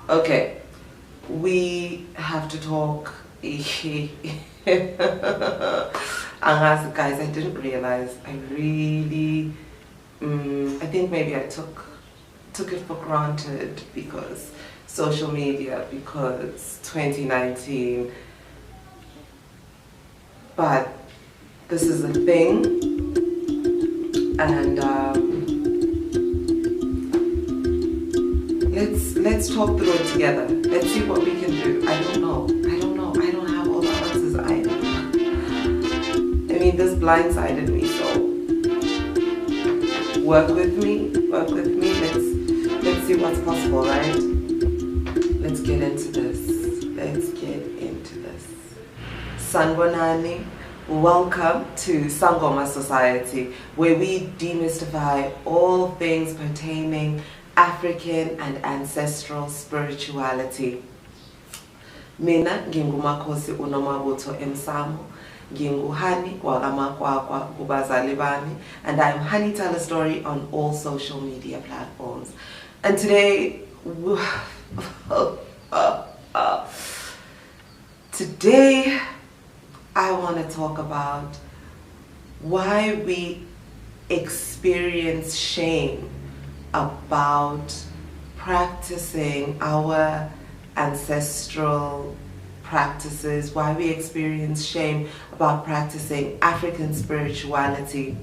Okay, we have to talk. Angazi, guys, I didn't realize. I really, I think maybe I took it for granted because social media, because 2019. But this is a thing, and let's talk through it together. Let's see what we can do. I don't know. I don't have all the answers either. I mean, this blindsided me, so work with me. Let's see what's possible, right? Let's get into this. Sanbonani, welcome to Sangoma Society, where we demystify all things pertaining African and ancestral spirituality. Mina UMakhosi Nomabutho emsamo, nginguhani wakaMakwakwa kubazali bami, and I'm Honey Tell a Story on all social media platforms. And today, today I want to talk about why we experience shame about practicing our ancestral practices, why we experience shame about practicing African spirituality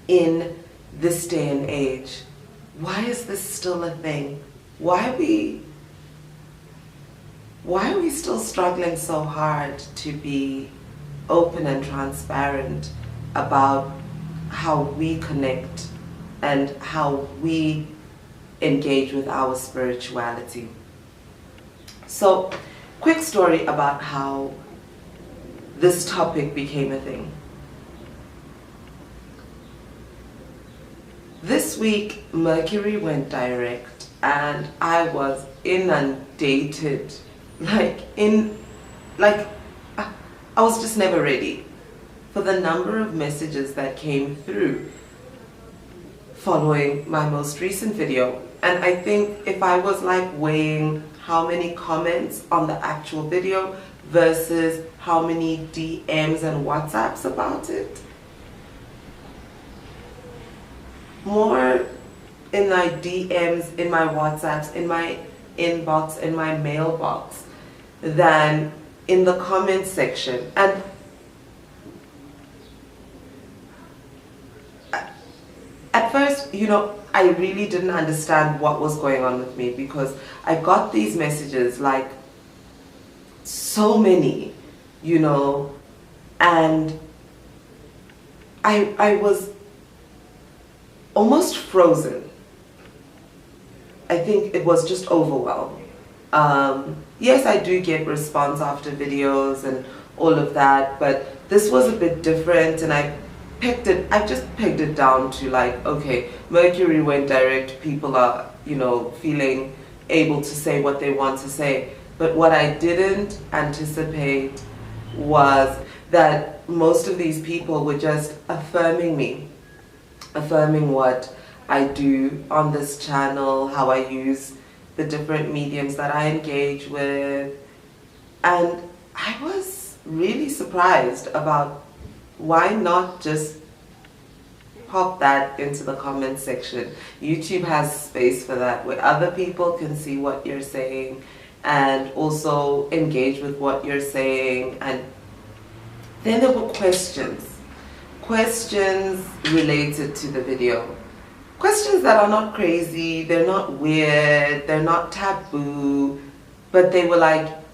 in this day and age. Why is this still a thing? Why are we still struggling so hard to be open and transparent about how we connect and how we engage with our spirituality? So, quick story about how this topic became a thing. This week, Mercury went direct and I was inundated. I was just never ready for the number of messages that came through following my most recent video. And I think if I was weighing how many comments on the actual video versus how many DMs and WhatsApps about it, more in my DMs, in my WhatsApps, in my inbox, in my mailbox than in the comment section. And at first, I really didn't understand what was going on with me, because I got these messages, so many, and I was almost frozen. I think it was just overwhelmed. Yes, I do get response after videos and all of that, but this was a bit different, and I just pegged it down to okay, Mercury went direct, people are, feeling able to say what they want to say. But what I didn't anticipate was that most of these people were just affirming me, affirming what I do on this channel, how I use the different mediums that I engage with. And I was really surprised about why not just pop that into the comment section. YouTube has space for that, where other people can see what you're saying and also engage with what you're saying. And then there were questions related to the video. Questions that are not crazy, they're not weird, they're not taboo, but they were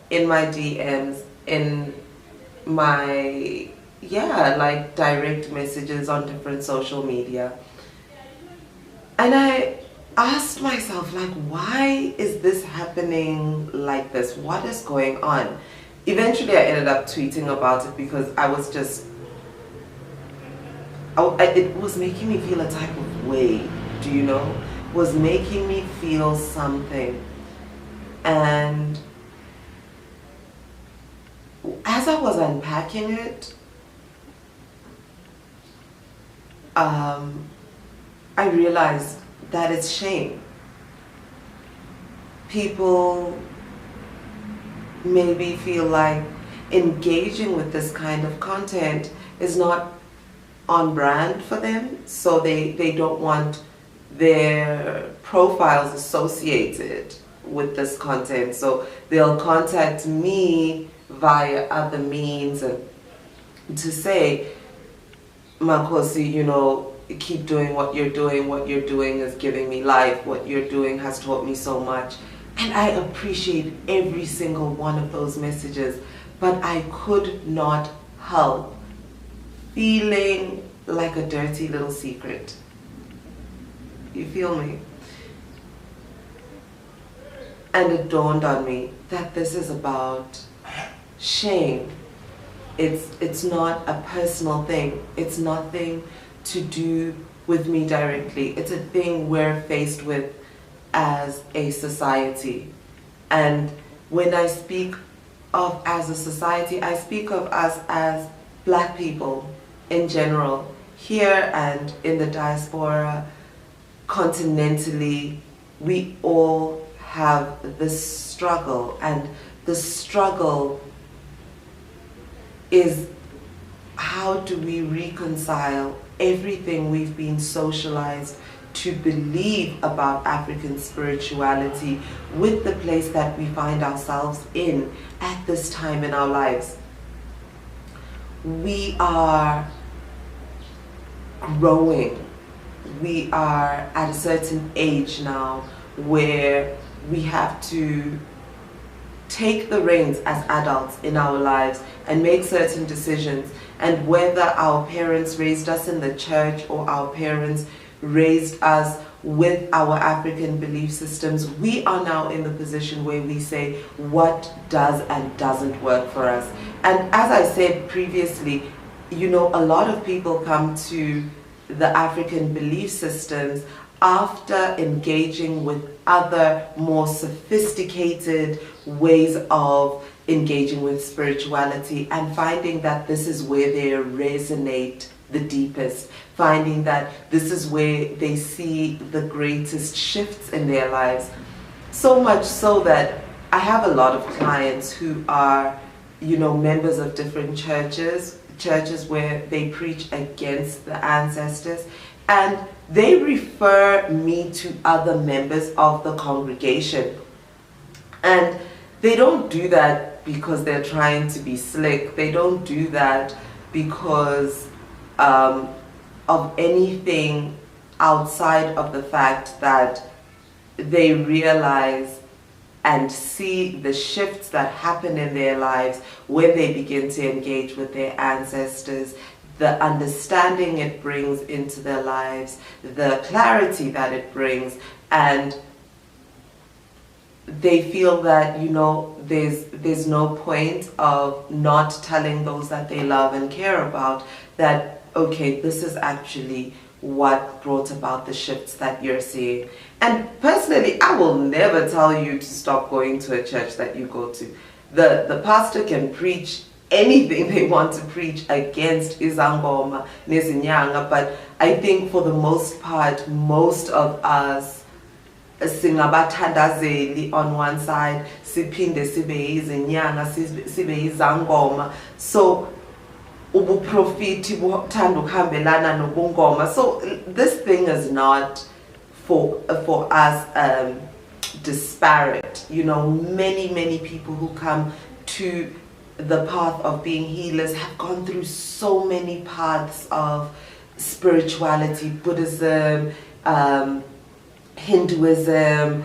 in my DMs, in my, direct messages on different social media. And I asked myself, why is this happening like this? What is going on? Eventually I ended up tweeting about it because I was just, it was making me feel a type of way, it was making me feel something. And as I was unpacking it, I realized that it's shame. people maybe feel like engaging with this kind of content is not on brand for them, so they don't want their profiles associated with this content, so they'll contact me via other means and to say, Makhosi, you know, keep doing what you're doing is giving me life, what you're doing has taught me so much. And I appreciate every single one of those messages, but I could not help feeling like a dirty little secret. You feel me? And it dawned on me that this is about shame. It's not a personal thing. It's nothing to do with me directly. It's a thing we're faced with as a society. And when I speak of as a society, I speak of us as Black people in general, here and in the diaspora, continentally. We all have this struggle, and the struggle is, how do we reconcile everything we've been socialized to believe about African spirituality with the place that we find ourselves in at this time in our lives? We are growing. We are at a certain age now where we have to take the reins as adults in our lives and make certain decisions. And whether our parents raised us in the church or our parents raised us with our African belief systems, we are now in the position where we say what does and doesn't work for us. And as I said previously, you know, a lot of people come to the African belief systems after engaging with other more sophisticated ways of engaging with spirituality and finding that this is where they resonate the deepest, finding that this is where they see the greatest shifts in their lives. So much so that I have a lot of clients who are, you know, members of different churches where they preach against the ancestors, and they refer me to other members of the congregation. And they don't do that because they're trying to be slick. They don't do that because of anything outside of the fact that they realize and see the shifts that happen in their lives when they begin to engage with their ancestors, the understanding it brings into their lives, the clarity that it brings, and they feel that, you know, there's no point of not telling those that they love and care about that, okay, this is actually what brought about the shifts that you're seeing. And personally, I will never tell you to stop going to a church that you go to. The pastor can preach anything they want to preach against Sangoma, Nezinyanga, but I think for the most part, most of us singabathandazeli on one side, siphinde sibe izinyanga, sibe izangoma. So ubuprofiti buthanda ukuhambelana nobungoma. So this thing is not for us disparate. You know, many people who come to the path of being healers have gone through so many paths of spirituality, Buddhism, Hinduism,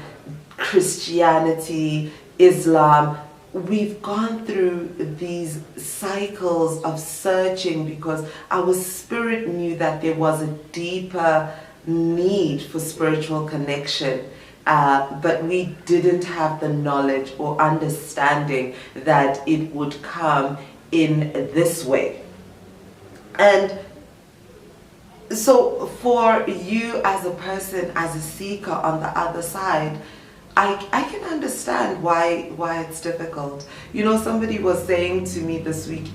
Christianity, Islam. We've gone through these cycles of searching because our spirit knew that there was a deeper need for spiritual connection, but we didn't have the knowledge or understanding that it would come in this way. And so for you as a person, as a seeker on the other side, I can understand why it's difficult. You know, somebody was saying to me this week,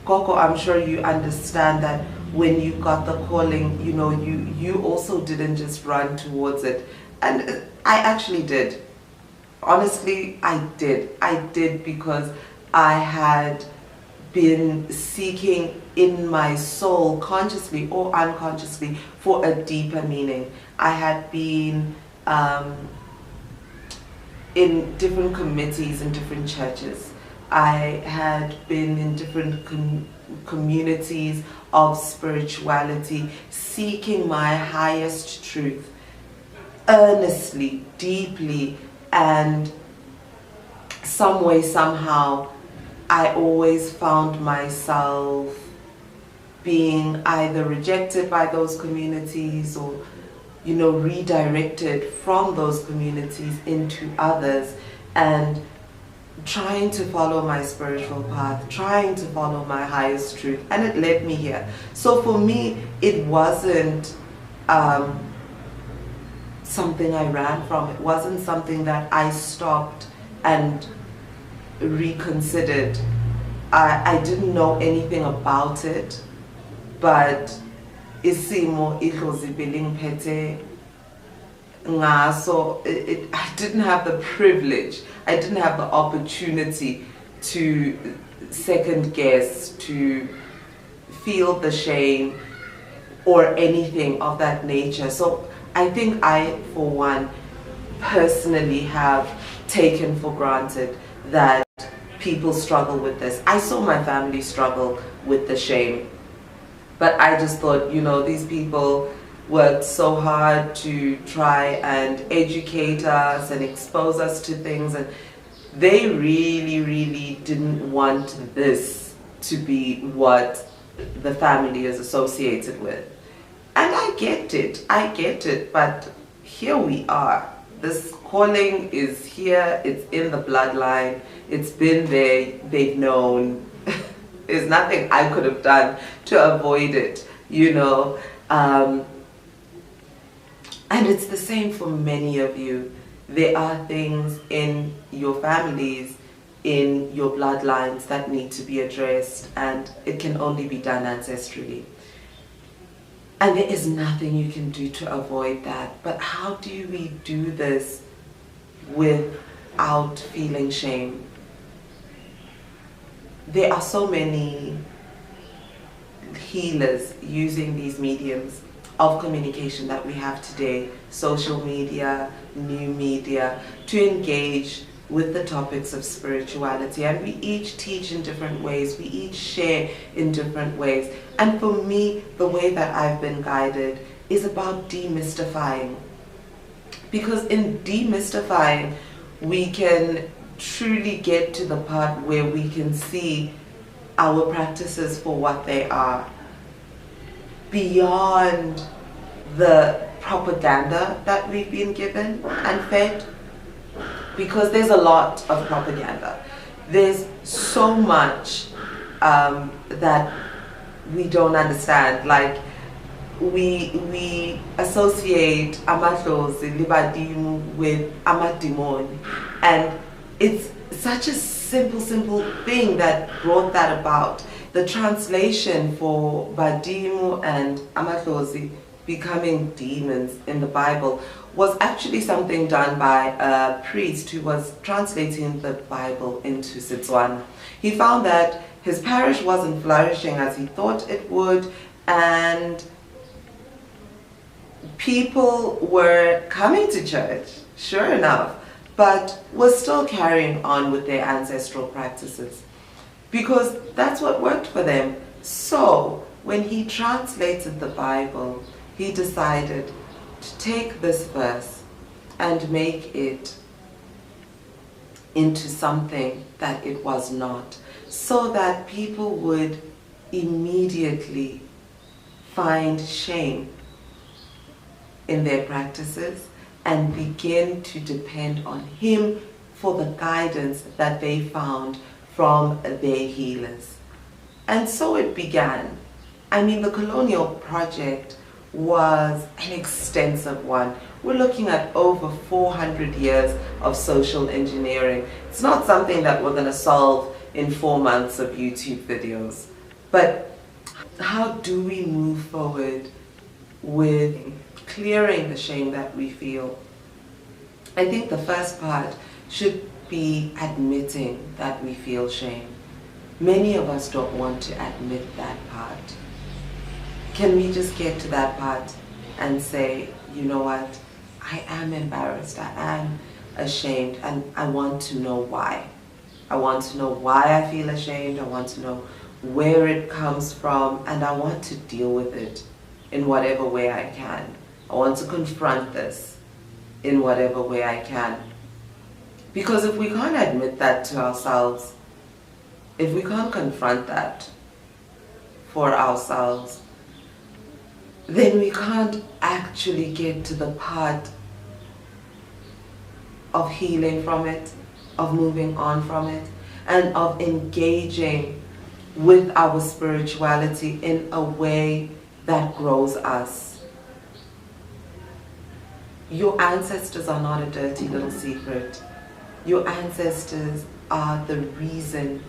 Koko, I'm sure you understand that when you got the calling, you know, you also didn't just run towards it. And I actually did. Honestly, I did. I did because I had been seeking in my soul, consciously or unconsciously, for a deeper meaning. I had been in different committees in different churches. I had been in different communities of spirituality, seeking my highest truth, earnestly, deeply, and some way, somehow, I always found myself being either rejected by those communities or, you know, redirected from those communities into others, and trying to follow my spiritual path, trying to follow my highest truth, and it led me here. So for me, it wasn't something I ran from. It wasn't something that I stopped and reconsidered. I didn't know anything about it, but isimo idlozibeling pete ngaso, I didn't have the privilege, I didn't have the opportunity to second guess, to feel the shame or anything of that nature. So I think I, for one, personally have taken for granted that people struggle with this. I saw my family struggle with the shame, but I just thought, you know, these people worked so hard to try and educate us and expose us to things, and they really didn't want this to be what the family is associated with. And I get it, but here we are. This calling is here, it's in the bloodline, it's been there, they've known. There's nothing I could have done to avoid it, you know. And it's the same for many of you. There are things in your families, in your bloodlines that need to be addressed, and it can only be done ancestrally. And there is nothing you can do to avoid that. But how do we do this without feeling shame? There are so many healers using these mediums of communication that we have today, social media, new media, to engage with the topics of spirituality. And we each teach in different ways, we each share in different ways. And for me, the way that I've been guided is about demystifying. Because in demystifying, we can truly get to the part where we can see our practices for what they are, beyond the propaganda that we've been given and fed. Because there's a lot of propaganda. There's so much that we don't understand. Like, we associate amadlozi libadimu with amadimon, and it's such a simple thing that brought that about. The translation for badimu and amadlozi becoming demons in the Bible was actually something done by a priest who was translating the Bible into Setswana. He found that his parish wasn't flourishing as he thought it would, and people were coming to church, sure enough, but were still carrying on with their ancestral practices because that's what worked for them. So when he translated the Bible, he decided to take this verse and make it into something that it was not, so that people would immediately find shame in their practices and begin to depend on him for the guidance that they found from their healers. And so it began. I mean, the colonial project was an extensive one. We're looking at over 400 years of social engineering. It's not something that we're going to solve in 4 months of YouTube videos. But how do we move forward with clearing the shame that we feel? I think the first part should be admitting that we feel shame. Many of us don't want to admit that part. Can we just get to that part and say, you know what, I am embarrassed, I am ashamed, and I want to know why. I want to know why I feel ashamed, I want to know where it comes from, and I want to deal with it in whatever way I can. I want to confront this in whatever way I can. Because if we can't admit that to ourselves, if we can't confront that for ourselves, then we can't actually get to the part of healing from it, of moving on from it, and of engaging with our spirituality in a way that grows us. Your ancestors are not a dirty little secret. Your ancestors are the reason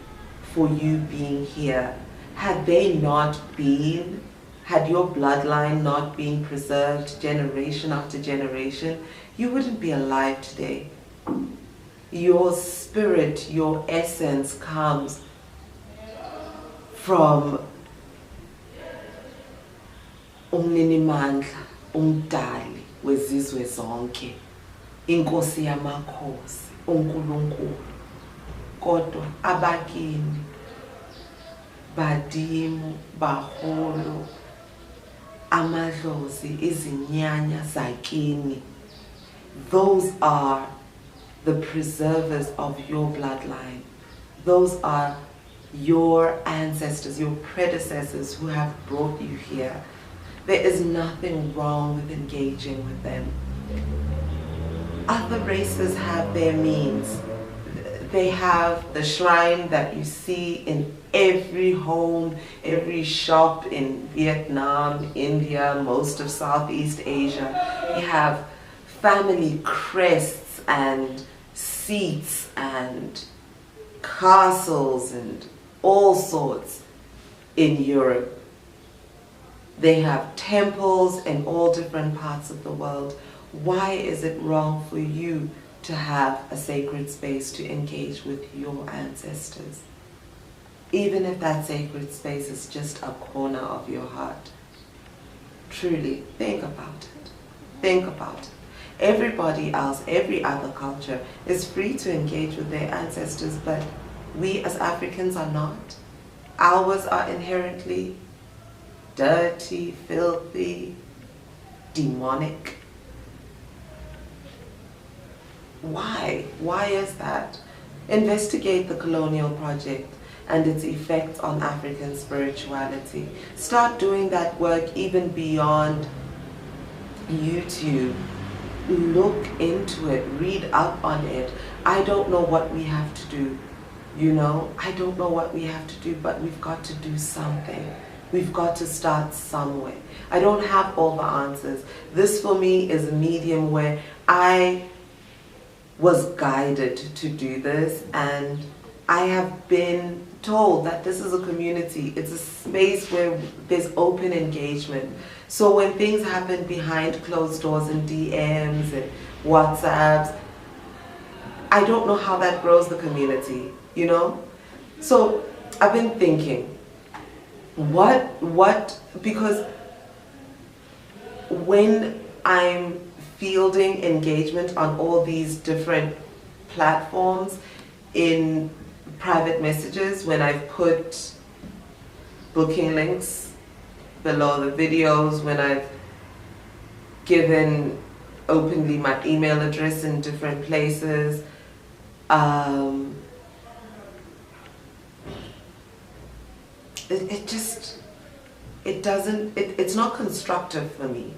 for you being here. Had they not been, had your bloodline not been preserved generation after generation, you wouldn't be alive today. Your spirit, your essence comes from umninimandla, umdali wezizwe zonke, inkosi yamakhosi, uNkulunkulu. Kodwa abakini, badimu, baholo, amadlozi, izinyanya zakini, those are the preservers of your bloodline. Those are your ancestors, your predecessors who have brought you here. There is nothing wrong with engaging with them. Other races have their means. They have the shrine that you see in every home, every shop in Vietnam, India, most of Southeast Asia. You have family crests and seats and castles and all sorts in Europe. They have temples in all different parts of the world. Why is it wrong for you to have a sacred space to engage with your ancestors? Even if that sacred space is just a corner of your heart. Truly, think about it. Think about it. Everybody else, every other culture is free to engage with their ancestors, but we as Africans are not. Ours are inherently dirty, filthy, demonic. Why? Why is that? Investigate the colonial project and its effects on African spirituality. Start doing that work even beyond YouTube. Look into it, read up on it. I don't know what we have to do, you know? I don't know what we have to do, but we've got to do something. We've got to start somewhere. I don't have all the answers. This for me is a medium where I was guided to do this, and I have been told that this is a community. It's a space where there's open engagement. So when things happen behind closed doors and DMs and WhatsApps, I don't know how that grows the community, you know? So I've been thinking, because when I'm fielding engagement on all these different platforms in private messages, when I've put booking links below the videos, when I've given openly my email address in different places, it's not constructive for me,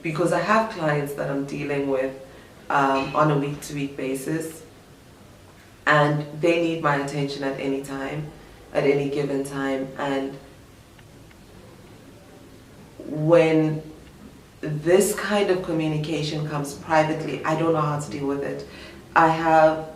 because I have clients that I'm dealing with on a week-to-week basis, and they need my attention at any time, at any given time. And when this kind of communication comes privately, I don't know how to deal with it. I have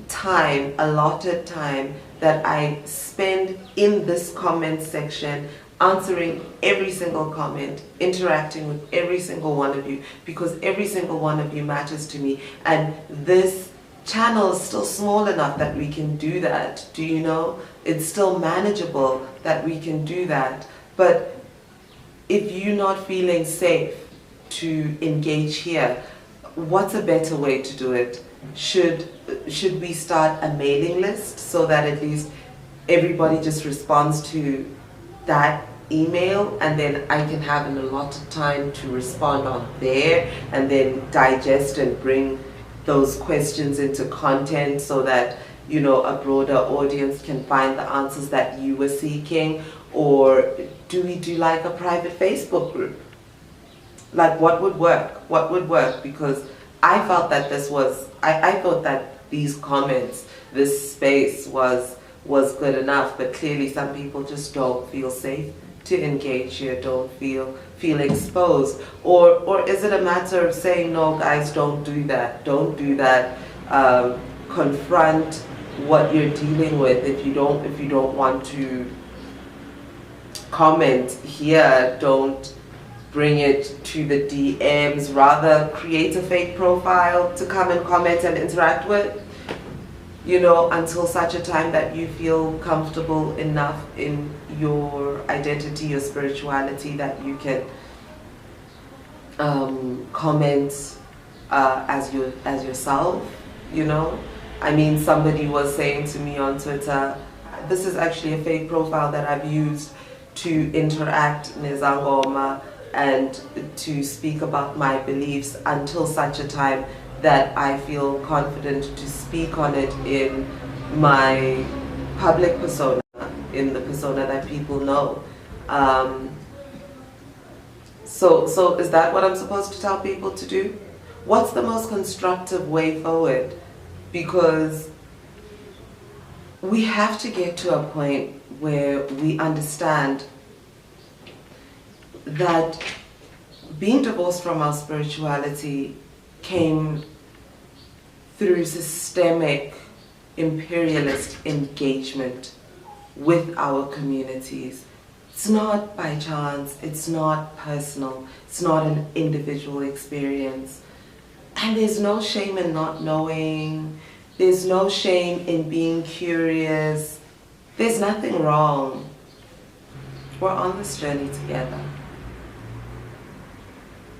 time, allotted time, that I spend in this comment section, answering every single comment, interacting with every single one of you, because every single one of you matters to me. And this channel is still small enough that we can do that. Do you know? It's still manageable that we can do that. But if you're not feeling safe to engage here, what's a better way to do it? Should we start a mailing list so that at least everybody just responds to that email, and then I can have an allotted time to respond on there and then digest and bring those questions into content so that, you know, a broader audience can find the answers that you were seeking? Or do we do like a private Facebook group? Like, what would work? What would work? Because I felt that this was, I thought that these comments, this space was good enough, but clearly some people just don't feel safe to engage here, don't feel exposed. Or is it a matter of saying, no guys, don't do that, don't do that, confront what you're dealing with. If you don't want to comment here, don't bring it to the DMs, rather create a fake profile to come and comment and interact with, you know, until such a time that you feel comfortable enough in your identity, your spirituality, that you can comment as yourself, you know. I mean, somebody was saying to me on Twitter, this is actually a fake profile that I've used to interact in Sangoma and to speak about my beliefs until such a time that I feel confident to speak on it in my public persona, in the persona that people know. So is that what I'm supposed to tell people to do? What's the most constructive way forward? Because we have to get to a point where we understand that being divorced from our spirituality came through systemic imperialist engagement with our communities. It's not by chance, it's not personal, it's not an individual experience. And there's no shame in not knowing, there's no shame in being curious, there's nothing wrong. We're on this journey together.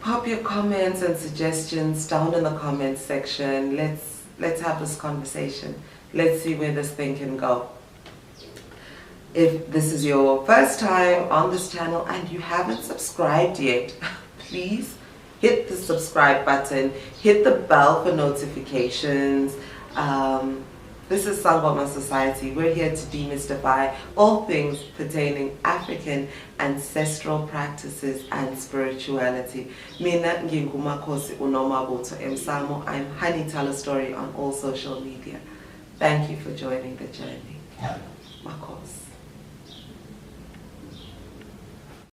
Pop your comments and suggestions down in the comments section. Let's have this conversation. Let's see where this thing can go. If this is your first time on this channel and you haven't subscribed yet, please hit the subscribe button, hit the bell for notifications. This is Sangoma Society. We're here to demystify all things pertaining African ancestral practices and spirituality. Mina UMakhosi Nomabutho Emsamo. I'm Honey Tell a Story on all social media. Thank you for joining the journey. Makhosi.